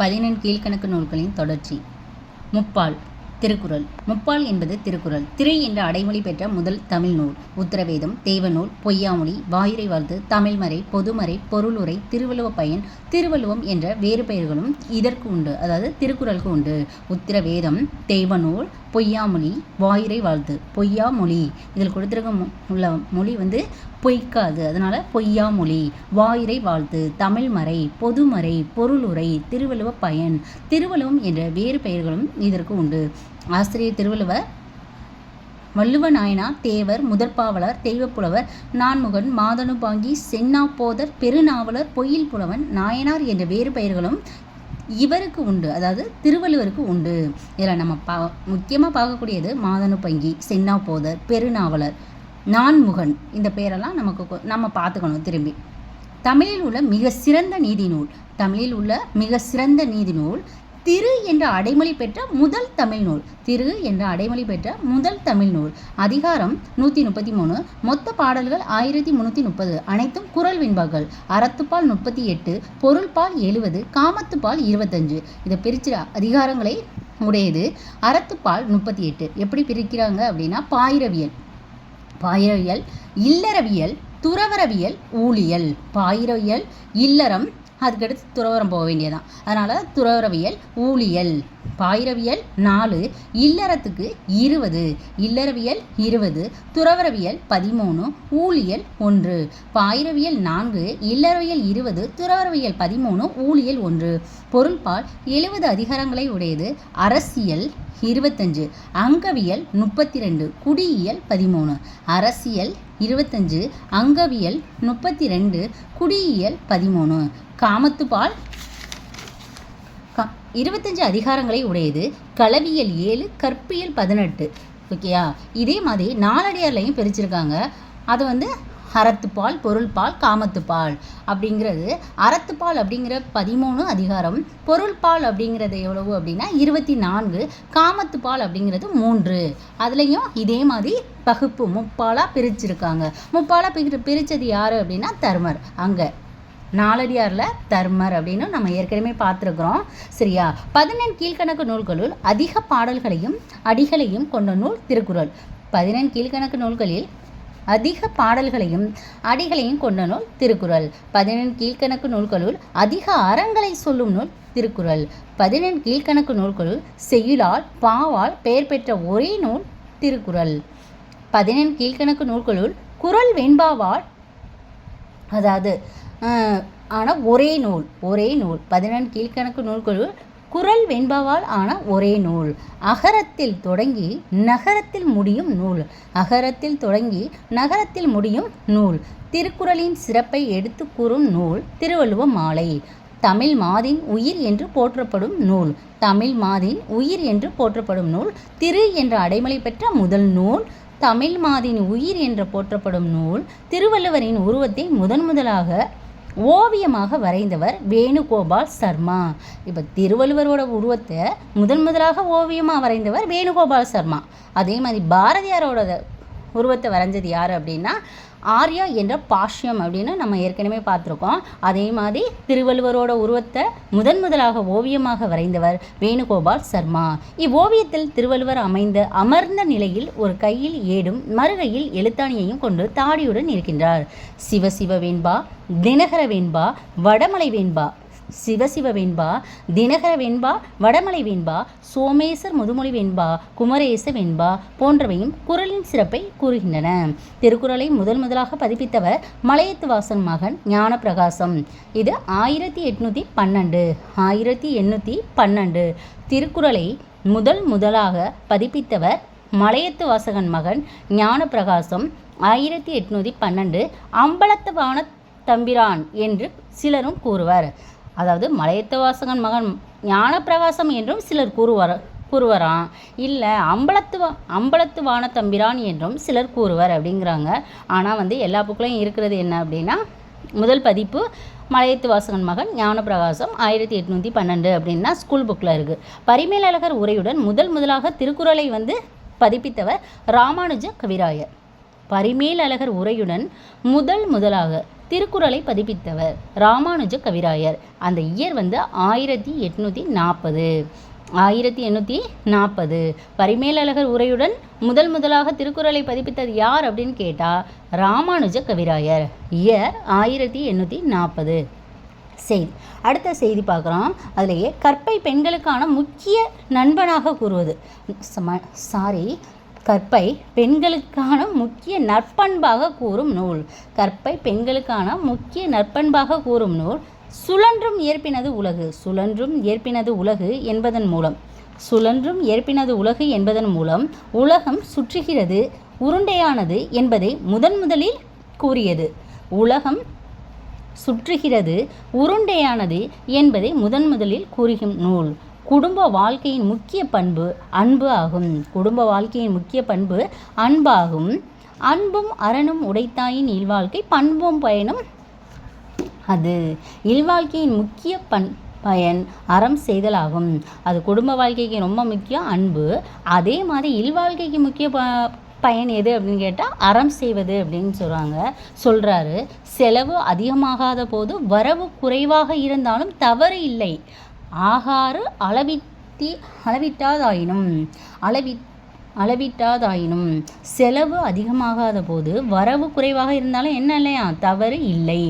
14 கீழ்க்கணக்கு நூல்களின் தொடர்ச்சி. முப்பால். திருக்குறள். முப்பால் என்பது திருக்குறள். திரு என்ற அடைமொழி பெற்ற முதல் தமிழ் நூல். உத்தரவேதம், தேவநூல், பொய்யாமொழி, வாயுரை வாழ்த்து, தமிழ்மறை, பொதுமறை, பொருளுரை, திருவள்ளுவ பயன், திருவள்ளுவம் என்ற வேறு பெயர்களும் இதற்கு உண்டு. அதாவது திருக்குறளுக்கு உண்டு. உத்திரவேதம், தேவநூல், பொய்யாமொழி, வாயுரை வாழ்த்து. பொய்யாமொழி இதில் கொடுத்துருக்க உள்ள மொழி பொய்க்காது, அதனால பொய்யாமொழி. வாயுரை வாழ்த்து, தமிழ்மறை, பொதுமறை, பொருளுரை, திருவள்ளுவ பயன், திருவள்ளுவம் என்ற வேறு பெயர்களும் இதற்கு உண்டு. ஆசிரியர் திருவள்ளுவர், வள்ளுவ நாயனார், தேவர், முதற்பாவலர், தெய்வப்புலவர், நான்முகன், மாதனுபாங்கி, செந்நாப்போதர், பெருநாவலர், பொய்யில் புலவன், நாயனார் என்ற வேறு பெயர்களும் இவருக்கு உண்டு. அதாவது திருவள்ளுவருக்கு உண்டு. இதில் நம்ம முக்கியமாக பார்க்கக்கூடியது மாதனுபங்கி, செந்நாப்போதர், பெருநாவலர், நான்முகன். இந்த பேரெல்லாம் நம்ம பார்த்துக்கணும். திரும்பி தமிழில் உள்ள மிக சிறந்த நீதி நூல். தமிழில் உள்ள மிக சிறந்த நீதி நூல் திரு என்ற அடைமொழி பெற்ற முதல் தமிழ் நூல். திரு என்ற அடைமொழி பெற்ற முதல் தமிழ் நூல். அதிகாரம் 133, மொத்த பாடல்கள் 1330, அனைத்தும் குறள் வெண்பாக்கள். அறத்துப்பால் 38, பொருள்பால் 70, காமத்துப்பால் 25. இதை பிரிச்சு அதிகாரங்களை உடையது. அறத்துப்பால் 38 எப்படி பிரிக்கிறாங்க அப்படின்னா, பாயிரவியல், இல்லறவியல், துறவரவியல், ஊழியல். பாயிரவியல், இல்லறம், அதுக்கடுத்து துறவரம் போக வேண்டியதான். அதனால் துறவரவியல், ஊழியல். பாயிரவியல் 4, இல்லறத்துக்கு 20, இல்லறவியல் 20, துறவரவியல் 13, ஊழியல் 1. பாயிரவியல் 4, இல்லறவியல் 20, துறவரவியல் 13, ஊழியல் 1. பொருள்பால் 70 அதிகாரங்களை உடையது. அரசியல் 25, அங்கவியல் 32, குடியியல் 13. அரசியல் 25, அங்கவியல் 32, குடியியல் 13. காமத்துப்பால் 25 அதிகாரங்களை உடையது. களவியல் 7, கற்பியல் 18. ஓகேயா? இதே மாதிரி நாலடியார்லையும் பிரிச்சிருக்காங்க. அது அறத்துப்பால், பொருள்பால், காமத்துப்பால் அப்படிங்கிறது. அறத்துப்பால் அப்படிங்கிற 13 அதிகாரம், பொருள்பால் அப்படிங்கிறது எவ்வளவு அப்படின்னா 24, காமத்துப்பால் அப்படிங்கிறது 3. அதுலேயும் இதே மாதிரி பகுப்பு முப்பாலாக பிரிச்சிருக்காங்க. முப்பாலாக பிரித்தது யார் அப்படின்னா தர்மர். அங்கே நாலடியாரில் தர்மர் அப்படின்னு நம்ம ஏற்கனவே பார்த்துருக்குறோம். சரியா? 14 கீழ்க்கணக்கு நூல்களுள் அதிக பாடல்களையும் அடிகளையும் கொண்ட நூல் திருக்குறள். 14 கீழ்க்கணக்கு நூல்களில் அதிக பாடல்களையும் அடிகளையும் கொண்ட நூல் திருக்குறள். 14 கீழ்க்கணக்கு நூல்களுள் அதிக அறங்களை சொல்லும் நூல் திருக்குறள். 14 கீழ்க்கணக்கு நூல்களுள் செய்யுளால், பாவால் பெயர் பெற்ற ஒரே நூல் திருக்குறள். 14 கீழ்க்கணக்கு நூல்களுள் குறள் வெண்பாவால், அதாவது ஆனால் ஒரே நூல். 14 கீழ்க்கணக்கு நூல்களுள் குறள் வெண்பாவால் ஆன ஒரே நூல். அகரத்தில் தொடங்கி நகரத்தில் முடியும் நூல். அகரத்தில் தொடங்கி நகரத்தில் முடியும் நூல். திருக்குறளின் சிறப்பை எடுத்து கூறும் நூல் திருவள்ளுவ மாலை. தமிழ் மாதின் உயிர் என்று போற்றப்படும் நூல். தமிழ் மாதின் உயிர் என்று போற்றப்படும் நூல். திரு என்ற அடைமொழி பெற்ற முதல் நூல். தமிழ் மாதின் உயிர் என்று போற்றப்படும் நூல். திருவள்ளுவரின் உருவத்தை முதலாக ஓவியமாக வரைந்தவர் வேணுகோபால் சர்மா. இப்போ திருவள்ளுவரோட உருவத்தை முதலாக ஓவியமாக வரைந்தவர் வேணுகோபால் சர்மா. அதே மாதிரி பாரதியாரோட உருவத்தை வரைஞ்சது யார் அப்படின்னா ஆர்யா என்ற பாஷ்யம் அப்படின்னு நம்ம ஏற்கனவே பார்த்துருக்கோம். அதே மாதிரி திருவள்ளுவரோட உருவத்தை முதலாக ஓவியமாக வரைந்தவர் வேணுகோபால் சர்மா. இவ்வோவியத்தில் திருவள்ளுவர் அமர்ந்த நிலையில் ஒரு கையில் ஏடும் மறுகையில் எழுத்தாணியையும் கொண்டு தாடியுடன் இருக்கின்றார். சிவசிவ வெண்பா, தினகர வெண்பா, வடமலை வெண்பா, சிவசிவ வெண்பா, தினகர வெண்பா, வடமலை வெண்பா, சோமேசர் முதுமொழி வெண்பா, குமரேச வெண்பா போன்றவையும் குறளின் சிறப்பை கூறுகின்றன. திருக்குறளை முதலாக பதிப்பித்தவர் மலையத்துவாசன் மகன் ஞானப்பிரகாசம். இது 1812. திருக்குறளை முதலாக பதிப்பித்தவர் மலையத்துவாசகன் மகன் ஞானப்பிரகாசம் 1812. அம்பலத்துவான தம்பிரான் என்று சிலரும் கூறுவர். அதாவது மலையத்துவாசகன் மகன் ஞானப்பிரகாசம் என்றும் சிலர் கூறுவராம். இல்லை அம்பலத்துவான தம்பிரான் என்றும் சிலர் கூறுவர் அப்படிங்கிறாங்க. ஆனால் எல்லா புக்கிலையும் இருக்கிறது என்ன அப்படின்னா, முதல் பதிப்பு மலையத்துவாசகன் மகன் ஞானப்பிரகாசம் 1812 அப்படின்னா ஸ்கூல் புக்கில் இருக்குது. பரிமேலழகர் உரையுடன் முதலாக திருக்குறளை பதிப்பித்தவர் ராமானுஜ கவிராயர். பரிமேலழகர் உரையுடன் முதலாக திருக்குறளை பதிப்பித்தவர் ராமானுஜ கவிராயர். அந்த இயர் வந்து 1840. 1840. பரிமேலழகர் உரையுடன் முதலாக திருக்குறளை பதிப்பித்தது யார் அப்படின்னு கேட்டால் ராமானுஜ கவிராயர். இயர் 1840. செய்தி. அடுத்த செய்தி பார்க்குறோம். அதிலேயே கற்பை பெண்களுக்கான முக்கிய நண்பனாக கூறுவது கற்பை பெண்களுக்கான முக்கிய நற்பண்பாக கூறும் நூல். கற்பை பெண்களுக்கான முக்கிய நற்பண்பாக கூறும் நூல் சுழன்றும் ஏற்பினது உலகு. சுழன்றும் ஏற்பினது உலகு என்பதன் மூலம் உலகம் சுற்றுகிறது, உருண்டையானது என்பதை முதலில் கூறியது. உலகம் சுற்றுகிறது, உருண்டையானது என்பதை முதலில் கூறும் நூல். குடும்ப வாழ்க்கையின் முக்கிய பண்பு அன்பு ஆகும். குடும்ப வாழ்க்கையின் முக்கிய பண்பு அன்பாகும். அன்பும் அறனும் உடைத்தாயின் இல்வாழ்க்கை பண்பும் பயனும் அது. இல்வாழ்க்கையின் முக்கிய பயன் அறம் செய்தலாகும். அது குடும்ப வாழ்க்கைக்கு ரொம்ப முக்கியம் அன்பு. அதே மாதிரி இல்வாழ்க்கைக்கு முக்கிய பயன் எது அப்படின்னு கேட்டால் அறம் செய்வது அப்படின்னு சொல்கிறாரு. செலவு அதிகமாகாத போது வரவு குறைவாக இருந்தாலும் தவறு இல்லை. ஆகாறு அளவிட்டாதாயினும் செலவு அதிகமாகாத போது வரவு குறைவாக இருந்தாலும் என்ன இல்லையா தவறு இல்லை.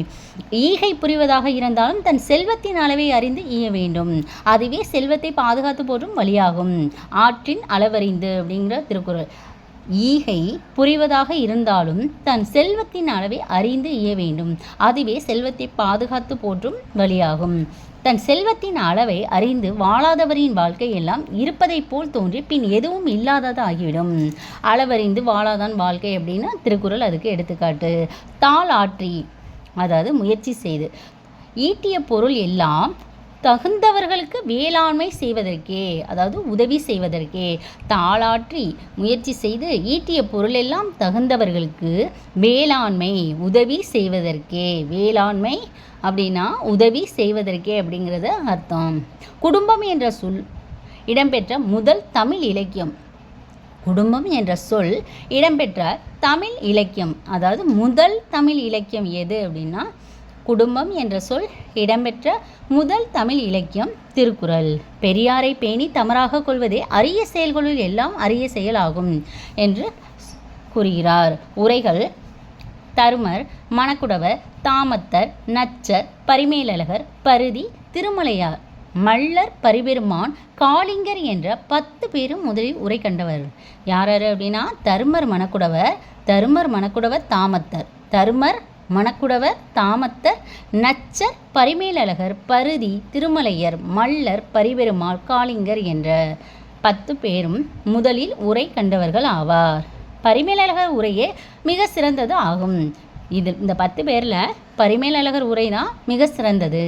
ஈகை புரிவதாக இருந்தாலும் தன் செல்வத்தின் அளவை அறிந்து ஈய வேண்டும். அதுவே செல்வத்தை பாதுகாத்து போற்றும் வழியாகும். ஆற்றின் அளவறிந்து அப்படிங்கிற திருக்குறள். ஈகை புரிவதாக இருந்தாலும் தன் செல்வத்தின் அளவை அறிந்து ஈய வேண்டும். அதுவே செல்வத்தை பாதுகாத்து போற்றும் வழியாகும். தன் செல்வத்தின் அளவை அறிந்து வாழாதவரின் வாழ்க்கை எல்லாம் இருப்பதை போல் தோன்றி பின் எதுவும் இல்லாதது ஆகிவிடும். அளவறிந்து வாழாதான் வாழ்க்கை அப்படின்னு திருக்குறள் அதுக்கு எடுத்துக்காட்டு. தாள் ஆற்றி, அதாவது முயற்சி செய்து ஈட்டிய பொருள் எல்லாம் தகுந்தவர்களுக்கு வேளாண்மை செய்வதற்கே, அதாவது உதவி செய்வதற்கே. தாளாற்றி முயற்சி செய்து ஈட்டிய பொருள் எல்லாம் தகுந்தவர்களுக்கு வேளாண்மை உதவி செய்வதற்கே. வேளாண்மை அப்படின்னா உதவி செய்வதற்கே அப்படிங்கிறது அர்த்தம். குடும்பம் என்ற சொல் இடம்பெற்ற முதல் தமிழ் இலக்கியம். குடும்பம் என்ற சொல் இடம்பெற்ற தமிழ் இலக்கியம், அதாவது முதல் தமிழ் இலக்கியம் எது அப்படின்னா குடும்பம் என்ற சொல் இடம்பெற்ற முதல் தமிழ் இலக்கியம் திருக்குறள். பெரியாரை பேணி தமராக கொள்வதே அரிய செயல்களுள் எல்லாம் அரிய செயலாகும் என்று கூறுகிறார். உரைகள் தருமர், மணக்குடவர், தாமத்தர், நச்சர், பரிமேலழகர், பருதி, திருமலையார், மல்லர், பரிபெருமான், காளிங்கர் என்ற 10 பேரும் முதலில் உரை கண்டவர். யார் அப்படின்னா தருமர், மணக்குடவர், தாமத்தர். தருமர், மணக்குடவர், தாமத்தர், நச்சர், பரிமேலழகர், பருதி, திருமலையர், மல்லர், பரிபெருமாள், காளிங்கர் என்ற 10 பேரும் முதலில் உரை கண்டவர்கள் ஆவார். பரிமேலழகர் உரையே மிக சிறந்தது ஆகும். இந்த 10 பேரில் பரிமேலழகர் உரை தான் மிக சிறந்தது.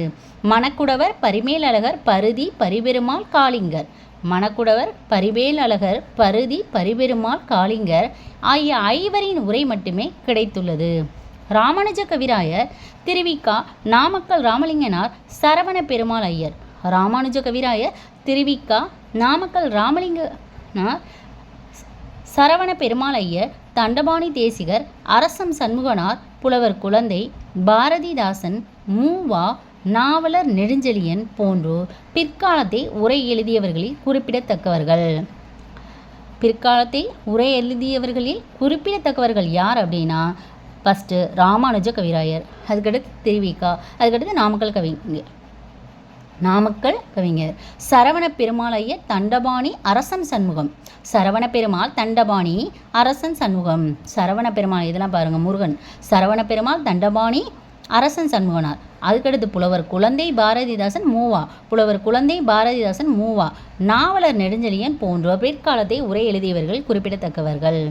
மணக்குடவர், பரிமேலழகர், பருதி, பரிபெருமாள், காளிங்கர். மணக்குடவர், பரிமேலழகர், பருதி, பரிபெருமாள், காளிங்கர் ஆகிய 5வரின் உரை மட்டுமே கிடைத்துள்ளது. ராமானுஜ கவிராயர், திருவிக்கா, நாமக்கல் ராமலிங்கனார், சரவண பெருமாள் ஐயர். ராமானுஜ கவிராயர், திருவிக்கா, நாமக்கல் ராமலிங்கனார், சரவண பெருமாள் ஐயர், தண்டபாணி தேசிகர், அரசம் சண்முகனார், புலவர் குழந்தை, பாரதிதாசன், மூவா, நாவலர் நெடுஞ்செழியன் போன்றோர் பிற்காலத்தை உரை எழுதியவர்களில் குறிப்பிடத்தக்கவர்கள் யார் அப்படின்னா ஃபஸ்ட்டு ராமானுஜ கவிராயர், அதுக்கடுத்து திருவிக்கா, அதுக்கடுத்து நாமக்கல் கவிஞர், சரவண பெருமாள் ஐயர், தண்டபாணி, அரசன் சண்முகம். சரவண பெருமாள், தண்டபாணி, அரசன் சண்முகம். சரவண பெருமாள் இதெல்லாம் பாருங்கள் முருகன். சரவண பெருமாள், தண்டபாணி, அரசன் சண்முகனார். அதுக்கடுத்து புலவர் குழந்தை, பாரதிதாசன், மூவா, நாவலர் நெடுஞ்செழியன் போன்றோர் பிற்காலத்தை உரை எழுதியவர்கள் குறிப்பிடத்தக்கவர்கள்.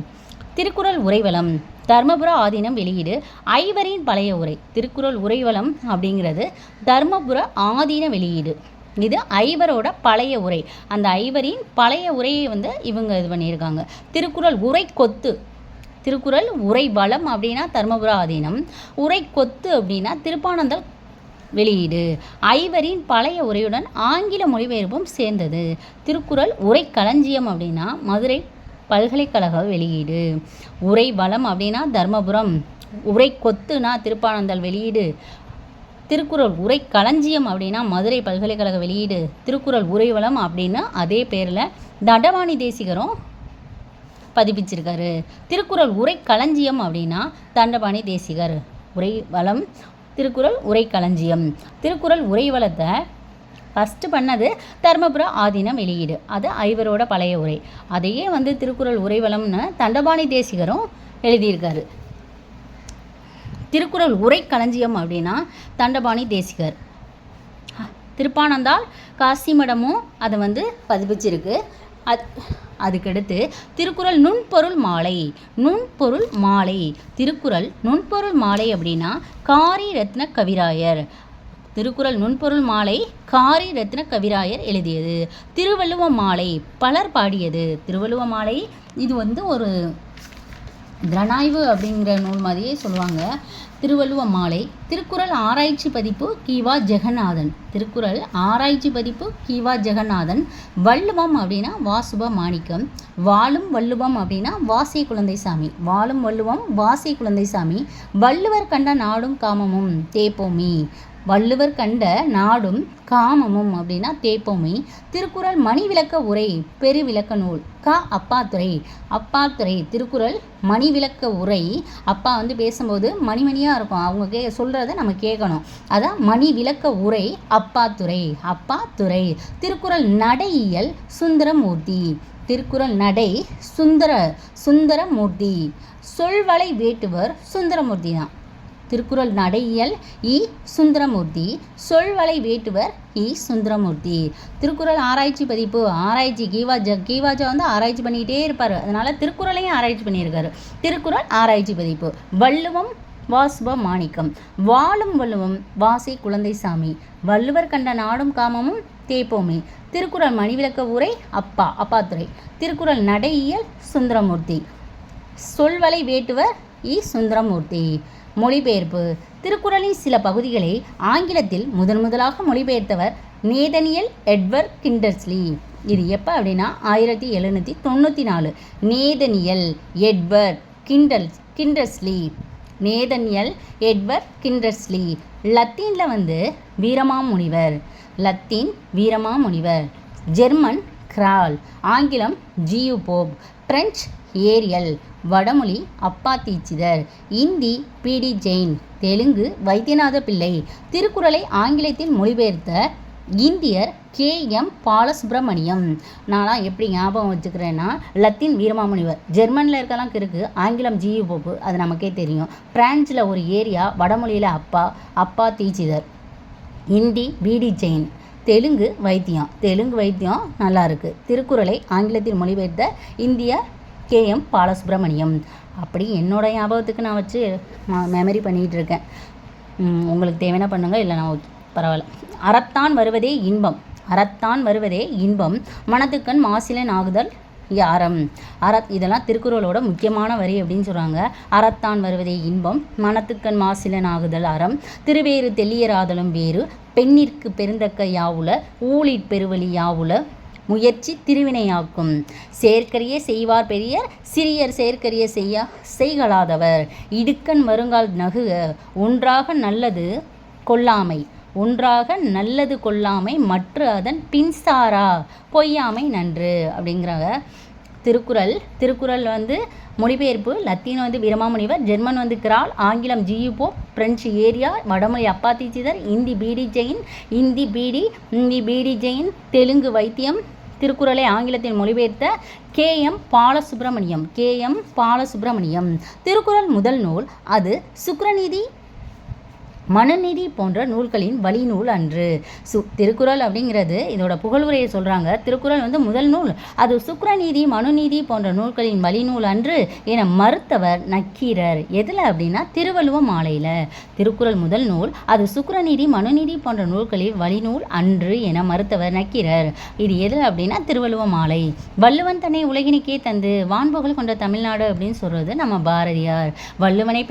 திருக்குறள் உரைவலம் தர்மபுர ஆதீனம் வெளியீடு 5வரின் பழைய உரை. திருக்குறள் உரைவலம் அப்படிங்கிறது தர்மபுர ஆதீன வெளியீடு. இது 5வரோட பழைய உரை. அந்த 5வரின் பழைய உரையை இவங்க இது பண்ணியிருக்காங்க. திருக்குறள் உரை கொத்து, திருக்குறள் உரை வளம் அப்படின்னா தர்மபுர ஆதீனம், உரை கொத்து அப்படின்னா திருப்பானந்தல் வெளியீடு. 5வரின் பழைய உரையுடன் ஆங்கில மொழிபெயர்ப்பும் சேர்ந்தது. திருக்குறள் உரை களஞ்சியம் அப்படின்னா மதுரை பல்கலைக்கழக வெளியீடு. உரை வளம் அப்படின்னா தர்மபுரம், உரை கொத்துனா திருப்பானந்தாள் வெளியீடு, திருக்குறள் உரை களஞ்சியம் அப்படின்னா மதுரை பல்கலைக்கழக வெளியீடு, திருக்குறள் உரைவளம் அப்படின்னா அதே பேரில் தண்டபாணி தேசிகரும் பதிப்பிச்சிருக்காரு. திருக்குறள் உரை களஞ்சியம் அப்படின்னா தண்டபாணி தேசிகர், உரைவளம் திருக்குறள் உரை களஞ்சியம். திருக்குறள் உரைவளத்தை ஃபஸ்ட்டு பண்ணது தர்மபுர ஆதீனம் வெளியீடு, அது ஐவரோட பழைய உரை. அதையே திருக்குறள் உரைவளம்னு தண்டபாணி தேசிகரும் எழுதியிருக்காரு. திருக்குறள் உரை களஞ்சியம் அப்படின்னா தண்டபாணி தேசிகர். திருப்பானந்தாள் காசிமடமும் அதை பதிப்பிச்சிருக்கு. அதுக்கடுத்து திருக்குறள் நுண்பொருள் மாலை. நுண்பொருள் மாலை, திருக்குறள் நுண்பொருள் மாலை அப்படின்னா காரி ரத்ன கவிராயர். திருக்குறள் நுண்பொருள் மாலை காரி ரத்ன கவிராயர் எழுதியது. திருவள்ளுவ மாலை பலர் பாடியது. திருவள்ளுவ மாலை இது ஒரு திறனாய்வு அப்படிங்கிற நூல் மாதிரியே சொல்லுவாங்க. திருவள்ளுவ மாலை திருக்குறள் ஆராய்ச்சி பதிப்பு கீவா ஜெகநாதன். திருக்குறள் ஆராய்ச்சி பதிப்பு கீவா ஜெகநாதன். வள்ளுவம் அப்படின்னா வாசுப மாணிக்கம். வாழும் வள்ளுவம் அப்படின்னா வாசை குழந்தைசாமி. வாழும் வள்ளுவம் வாசை குழந்தைசாமி. வள்ளுவர் கண்ட நாடும் காமமும் தேப்போமி. வள்ளுவர் கண்ட நாடும் காமமும் அப்படின்னா தேப்போமி. திருக்குறள் மணி விளக்க உரை பெருவிளக்க நூல் அப்பாத்துரை. அப்பாத்துரை திருக்குறள் மணி விளக்க உரை. அப்பா பேசும்போது மணிமணியாக இருக்கும், அவங்க சொல்கிறத நம்ம கேட்கணும். அதான் மணி விளக்க உரை அப்பாத்துரை. அப்பாத்துரை. திருக்குறள் நடையியல் சுந்தரமூர்த்தி. திருக்குறள் நடை சுந்தரமூர்த்தி. சொல்வளை வேட்டுவர் சுந்தரமூர்த்தி தான். திருக்குறள் நடையியல் சுந்தரமூர்த்தி. சொல்வளை வேட்டுவர் சுந்தரமூர்த்தி. திருக்குறள் ஆராய்ச்சி பதிப்பு ஆராய்ச்சி கீவாஜா ஆராய்ச்சி பண்ணிக்கிட்டே இருப்பார், அதனால் திருக்குறளையும் ஆராய்ச்சி பண்ணியிருக்காரு. திருக்குறள் ஆராய்ச்சி பதிப்பு. வள்ளுவம் வாசுப மாணிக்கம். வாழும் வள்ளுவம் வாசை குழந்தைசாமி. வள்ளுவர் கண்ட நாடும் காமமும் தேப்போமி. திருக்குறள் மணிவிளக்க உரை அப்பாத்துரை. திருக்குறள் நடையியல் சுந்தரமூர்த்தி. சொல்வளை வேட்டுவர் சுந்தரமூர்த்தி. மொழிபெயர்ப்பு. திருக்குறளின் சில பகுதிகளை ஆங்கிலத்தில் முதலாக மொழிபெயர்த்தவர் நேதனியல் எட்வர்ட் கிண்டர்ஸ்லி. இது எப்போ அப்படின்னா 1794. Nathaniel Edward Kindersley. Nathaniel Edward Kindersley. லத்தீனில் Veeramamunivar. Latin Veeramamunivar. German Graul. ஆங்கிலம் ஜியு போப். French Ariel. வடமொழி அப்பா தீட்சிதர். இந்தி பிடி ஜெயின். தெலுங்கு வைத்தியநாத பிள்ளை. திருக்குறளை ஆங்கிலத்தில் மொழிபெயர்த்த இந்தியர் KM பாலசுப்ரமணியம். நான்லாம் எப்படி ஞாபகம் வச்சுக்கிறேன்னா, லத்தீன் வீரமாமுனிவர், ஜெர்மனில் இருக்கலாம் இருக்குது, ஆங்கிலம் ஜியு போப்பு, அது நமக்கே தெரியும். பிரான்சில் ஒரு ஏரியா, வடமொழியில் அப்பா தீட்சிதர். இந்தி பிடி ஜெயின். தெலுங்கு வைத்தியம் நல்லா இருக்குது. திருக்குறளை ஆங்கிலத்தில் மொழிபெயர்த்த இந்தியர் KM பாலசுப்ரமணியம். அப்படி என்னோட ஞாபகத்துக்கு நான் வச்சு மெமரி பண்ணிகிட்டு இருக்கேன். உங்களுக்கு தேவையான பண்ணுங்கள், இல்லை நான் பரவாயில்ல. அறத்தான் வருவதே இன்பம் மனத்துக்கண் மாசிலன் ஆகுதல் யாரம். இதெல்லாம் திருக்குறளோட முக்கியமான வரி அப்படின்னு சொல்கிறாங்க. அறத்தான் வருவதே இன்பம் மனத்துக்கண் மாசிலன் ஆகுதல் அறம். திருவேறு தெள்ளியராதலும் வேறு பெண்ணிற்கு பெருந்தக்க யாவுல ஊழிற் பெருவழி யாவுல முயற்சி திருவினையாக்கும். செயற்கரிய செய்வார் பெரியர் சிறியர் செயற்கரிய செய்கலாதவர். இடுக்கண் வருங்கால் நகுக ஒன்றாக நல்லது கொள்ளாமை மற்ற அதன் பின்சாரா பொய்யாமை நன்று அப்படிங்கிறாங்க. திருக்குறள் மொழிபெயர்ப்பு லத்தீன் வீரமாமுனிவர், ஜெர்மன் கிரால், ஆங்கிலம் ஜியு போப், பிரெஞ்சு ஏரியா, வடமொழி அப்பா தீட்சிதர், இந்தி பிடி ஜெயின், தெலுங்கு வைத்தியம். திருக்குறளை ஆங்கிலத்தில் மொழிபெயர்த்த KM பாலசுப்ரமணியம். திருக்குறள் முதல் நூல் அது சுக்கிரநீதி மனுநீதி போன்ற நூல்களின் வழிநூல் அன்று. திருக்குறள் அப்படிங்கிறது இதோட புகழுரையை சொல்கிறாங்க. திருக்குறள் முதல் நூல் அது சுக்கிரநீதி மனுநீதி போன்ற நூல்களின் வழிநூல் அன்று என மறுத்தவர் நக்கீரர். எதில் அப்படின்னா திருவள்ளுவ மாலையில். திருக்குறள் முதல் நூல் அது சுக்கிரநீதி மனுநீதி போன்ற நூல்களின் வழிநூல் அன்று என மறுத்தவர் நக்கீரர். இது எதில் அப்படின்னா திருவள்ளுவ மாலை. வள்ளுவன் தன்னை உலகினுக்கே தந்து வான்புகழ் கொண்ட தமிழ்நாடு அப்படின்னு சொல்கிறது நம்ம பாரதியார். வள்ளுவனை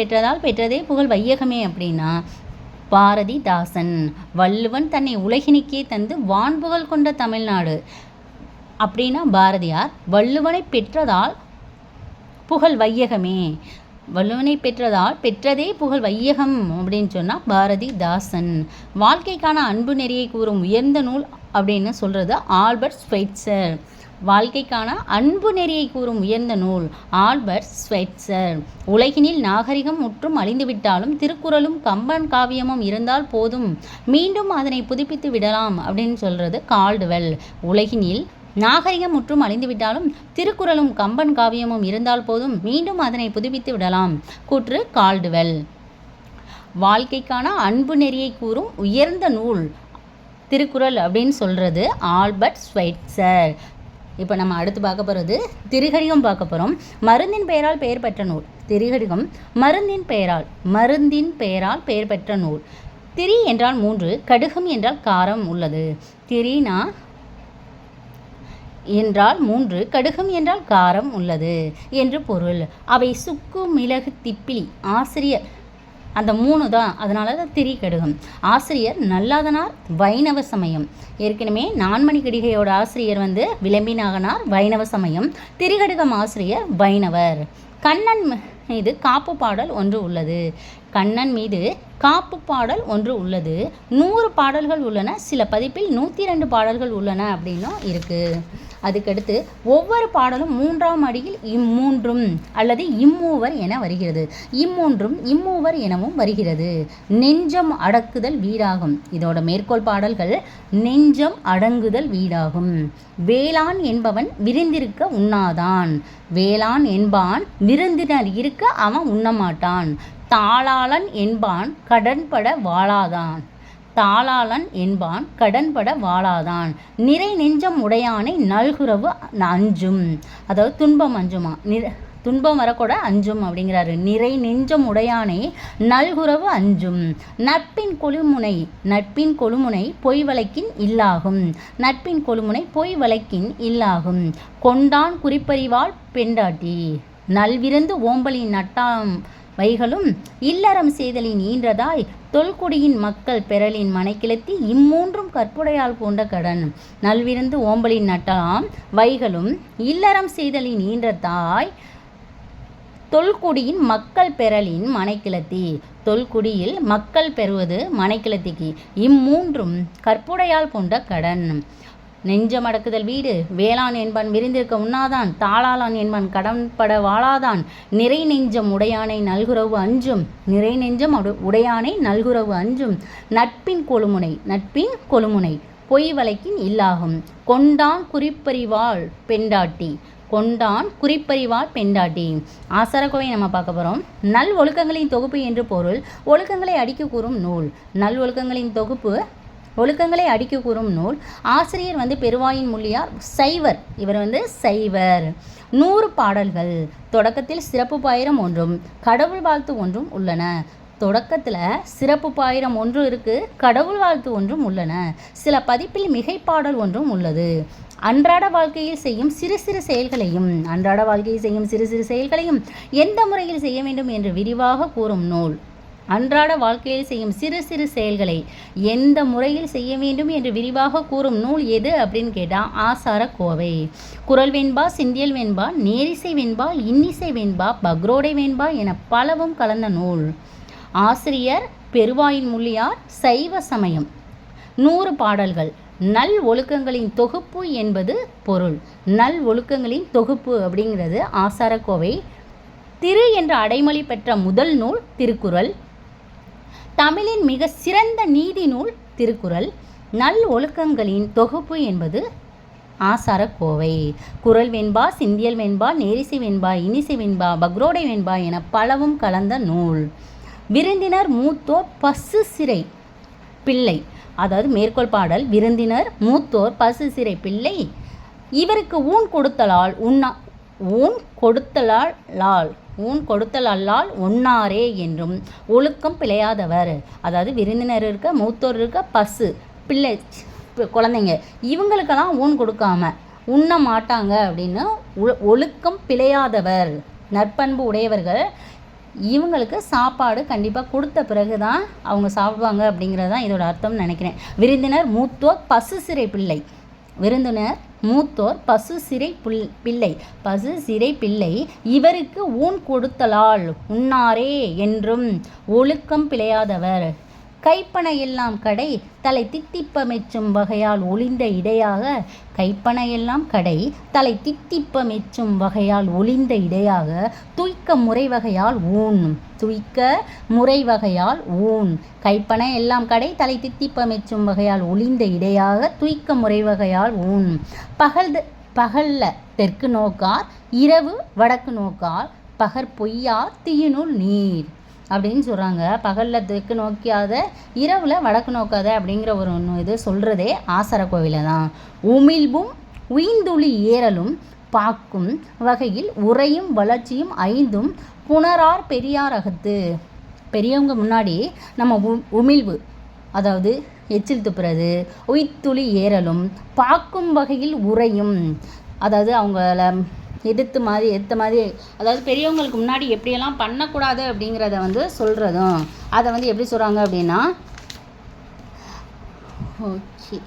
பெற்றதே புகழ் வையகமே அப்படின்னா பாரதிதாசன். வள்ளுவன் தன்னை உலகினுக்கே தந்து வான்புகழ் கொண்ட தமிழ்நாடு அப்படின்னா பாரதியார். வள்ளுவனை பெற்றதால் புகழ் வையகமே. வள்ளுவனை பெற்றதால் பெற்றதே புகழ் வையகம் அப்படின்னு சொன்னால் பாரதிதாசன். வாழ்க்கைக்கான அன்பு நெறியை கூறும் உயர்ந்த நூல் அப்படின்னு சொல்கிறது ஆல்பர்ட் ஸ்வைட்சர். வாழ்க்கைக்கான அன்பு நெறியை கூறும் உயர்ந்த நூல் ஆல்பர்ட் ஸ்வைட்சர். உலகினில் நாகரிகம் முற்றும் அழிந்துவிட்டாலும் திருக்குறளும் கம்பன் காவியமும் இருந்தால் போதும், மீண்டும் அதனை புதுப்பித்து விடலாம் அப்படின்னு சொல்கிறது கால்டுவெல். உலகினில் நாகரிகம் முற்றும் அழிந்துவிட்டாலும் திருக்குறளும் கம்பன் காவியமும் இருந்தால் போதும், மீண்டும் அதனை புதுப்பித்து விடலாம் கூற்று கால்டுவெல். வாழ்க்கைக்கான அன்பு நெறியை கூறும் உயர்ந்த நூல் திருக்குறள் அப்படின்னு சொல்கிறது ஆல்பர்ட் ஸ்வைட்சர். இப்போ நம்ம அடுத்து பார்க்க போகிறது திரிகடிகம் பார்க்க போகிறோம். மருந்தின் பெயரால் பெயர் பெற்ற நூல் திரிகடிகம். மருந்தின் பெயரால் பெயர் பெற்ற நூல். திரி என்றால் 3, கடுகம் என்றால் காரம் உள்ளது. திரினா என்றால் 3, கடுகம் என்றால் காரம் உள்ளது என்று பொருள். அவை சுக்கு, மிளகு, திப்பிலி. ஆசிரியர் அந்த 3 தான், அதனால தான் திரி கடுகம். ஆசிரியர் நல்லாதனார், வைணவ சமயம். ஏற்கனவே நான்மணி கடிகையோட ஆசிரியர் விளம்பி நாகனார், வைணவ சமயம். திரிகடுகம் ஆசிரியர் வைணவர். கண்ணன் மீது காப்பு பாடல் ஒன்று உள்ளது. கண்ணன் மீது காப்பு பாடல் ஒன்று உள்ளது. 100 பாடல்கள் உள்ளன. சில பதிப்பில் 102 பாடல்கள் உள்ளன அப்படின்னும் இருக்குது. அதுக்கடுத்து ஒவ்வொரு பாடலும் 3ஆம் அடியில் இம்மூன்றும் அல்லது இம்மூவர் என வருகிறது. இம்மூன்றும் இம்மூவர் எனவும் வருகிறது. நெஞ்சம் அடக்குதல் வீடாகும். இதோட மேற்கோள் பாடல்கள் நெஞ்சம் அடங்குதல் வீடாகும். வேளான் என்பவன் விருந்திருக்க உண்ணாதான். வேளான் என்பான் விருந்தினர் இருக்க அவன் உண்ணமாட்டான். தாளாளன் என்பான் கடன்பட வாழாதான். தாளாளன் என்பான் கடன்பட வாழாதான். நிறை நெஞ்சம் உடையானை நல்குரவு அஞ்சும். அதாவது துன்பம் அஞ்சுமா, துன்பம் வரக்கூட அஞ்சும் அப்படிங்கிறாரு. நிறை நெஞ்சம் உடையானை நல்குரவு அஞ்சும். நட்பின் கொழுமுனை பொய் வழக்கின் இல்லாகும். நட்பின் கொழுமுனை பொய் வழக்கின் இல்லாகும். கொண்டான் குறிப்பறிவாள் பெண்டாட்டி. நல்விருந்து ஓம்பலின் நட்டாம் வைகளும் இல்லறம் செய்தலின் ஈன்றதாய் தொல்குடியின் மக்கள் பெறலின் மனைக்கிழத்தி இம்மூன்றும் கற்புடையால் கொண்ட கடன். நல்விருந்து ஓம்பலின் நட்டாம் வைகளும் இல்லறம் செய்தலின் ஈன்றதாய் தொல்குடியின் மக்கள் பெறலின் மனைக்கிழத்தி. தொல்குடியில் மக்கள் பெறுவது மனைக்கிழத்திக்கு. இம்மூன்றும் கற்புடையால் கொண்ட கடன். நெஞ்சம் அடக்குதல் வீடு. வேளான் என்பான் விருந்திருக்க உண்ணாதான். தாளாளான் என்பான் கடன்பட வாழாதான். நிறை நெஞ்சம் உடையானை நல்குரவு அஞ்சும். நிறை நெஞ்சம் உடையானை நல்குரவு அஞ்சும். நட்பின் கொழுமுனை பொய் வழக்கின் இல்லாகும். கொண்டான் குறிப்பறிவாள் பெண்டாட்டி. ஆசாரக்கோவை நம்ம பார்க்க போகிறோம். நல் ஒழுக்கங்களின் தொகுப்பு என்று பொருள். ஒழுக்கங்களை அடிக்க கூறும் நூல். நல் ஒழுக்கங்களின் தொகுப்பு, ஒழுக்கங்களை அடிக்க கூறும் நூல். ஆசிரியர் பெருவாயின் முள்ளியார், சைவர். இவர் சைவர். 100 பாடல்கள். தொடக்கத்தில் சிறப்பு பாயிரம் ஒன்றும் கடவுள் வாழ்த்து ஒன்றும் உள்ளன. தொடக்கத்தில் சிறப்பு பாயிரம் ஒன்று இருக்குது, கடவுள் வாழ்த்து ஒன்றும் உள்ளன. சில பதிப்பில் மிகைப்பாடல் ஒன்றும் உள்ளது. அன்றாட வாழ்க்கையில் செய்யும் சிறு சிறு செயல்களையும் எந்த முறையில் செய்ய வேண்டும் என்று விரிவாக கூறும் நூல். அன்றாட வாழ்க்கையில் செய்யும் சிறு சிறு செயல்களை எந்த முறையில் செய்ய வேண்டும் என்று விரிவாக கூறும் நூல் எது அப்படின்னு கேட்டால் ஆசாரக்கோவை. குறள் வெண்பா, சிந்தியல் வெண்பா, நேரிசை வெண்பா, இன்னிசை வெண்பா, பக்ரோடை வெண்பா என பலவும் கலந்த நூல். ஆசிரியர் பெருவாயின் முள்ளியார், சைவ சமயம். 100 பாடல்கள். நல் ஒழுக்கங்களின் தொகுப்பு என்பது பொருள். நல் ஒழுக்கங்களின் தொகுப்பு அப்படிங்கிறது ஆசாரக்கோவை. திரு என்ற அடைமொழி பெற்ற முதல் நூல் திருக்குறள். தமிழின் மிக சிறந்த நீதி நூல் திருக்குறள். நல் ஒழுக்கங்களின் தொகுப்பு என்பது ஆசாரக்கோவை. குறள் வெண்பா, சிந்தியல் வெண்பா, நேரிசை வெண்பா, இனிசை வெண்பா, பக்ரோடை வெண்பா என பலவும் கலந்த நூல். விருந்தினர் மூத்தோர் பசு சிறை பிள்ளை. அதாவது மேற்கோள் பாடல் விருந்தினர் மூத்தோர் பசு சிறை பிள்ளை. இவருக்கு ஊன் கொடுத்தலால் ஒன்னாரே என்றும் ஒழுக்கம் பிழையாதவர். அதாவது விருந்தினர் இருக்க, மூத்தோர் இருக்க, பசு பிள்ளை குழந்தைங்க, இவங்களுக்கெல்லாம் ஊன் கொடுக்காம உண்ண மாட்டாங்க அப்படின்னு ஒழுக்கம் பிழையாதவர், நற்பண்பு உடையவர்கள். இவங்களுக்கு சாப்பாடு கண்டிப்பாக கொடுத்த பிறகு தான் அவங்க சாப்பிடுவாங்க அப்படிங்கிறது தான் இதோட அர்த்தம்னு நினைக்கிறேன். விருந்தினர் மூத்தோர் பசு சிறை பிள்ளை. விருந்தினர் மூத்தோர் பசு சிறை பிள்ளை பசு சிறை பிள்ளை இவருக்கு ஊன் கொடுத்தலால் உண்ணாரே என்றும் ஒழுக்கம் பிழையாதவர். கைப்பனை எல்லாம் கடை தலை தித்திப்ப மெச்சும் வகையால் ஒளிந்த இடையாக கைப்பனை எல்லாம் கடை தலை தித்திப்ப மெச்சும் வகையால் ஒளிந்த இடையாக துய்க்க முறை வகையால் ஊன் துய்க்க முறை வகையால் ஊன். கைப்பனை எல்லாம் கடை தலை தித்திப்ப மெச்சும் வகையால் ஒளிந்த இடையாக துய்க்க முறை வகையால் ஊன். பகல்ல தெற்கு நோக்கார் இரவு வடக்கு நோக்கார் பகற்பொய்யார் தீயினுள் நீர் அப்படின்னு சொல்கிறாங்க. பகலில் தெற்கு நோக்காத இரவில் வடக்கு நோக்காத அப்படிங்கிற ஒரு இது சொல்கிறதே ஆசர கோவிலை தான். உமிழ்வும் உயிந்துளி ஏறலும் பாக்கும் வகையில் உரையும் வளர்ச்சியும் ஐந்தும் புணரார் பெரியார் அகத்து. பெரியவங்க முன்னாடி நம்ம உமிழ்வு அதாவது எச்சில் துப்புறது, உயிர்த்துளி ஏறலும் பாக்கும் வகையில் உரையும் அதாவது அவங்கள எதிர்த்த மாதிரி அதாவது பெரியவங்களுக்கு முன்னாடி எப்படியெல்லாம் பண்ணக்கூடாது அப்படிங்கிறத வந்து சொல்கிறதும் அதை வந்து எப்படி சொல்கிறாங்க அப்படின்னா ஓகே.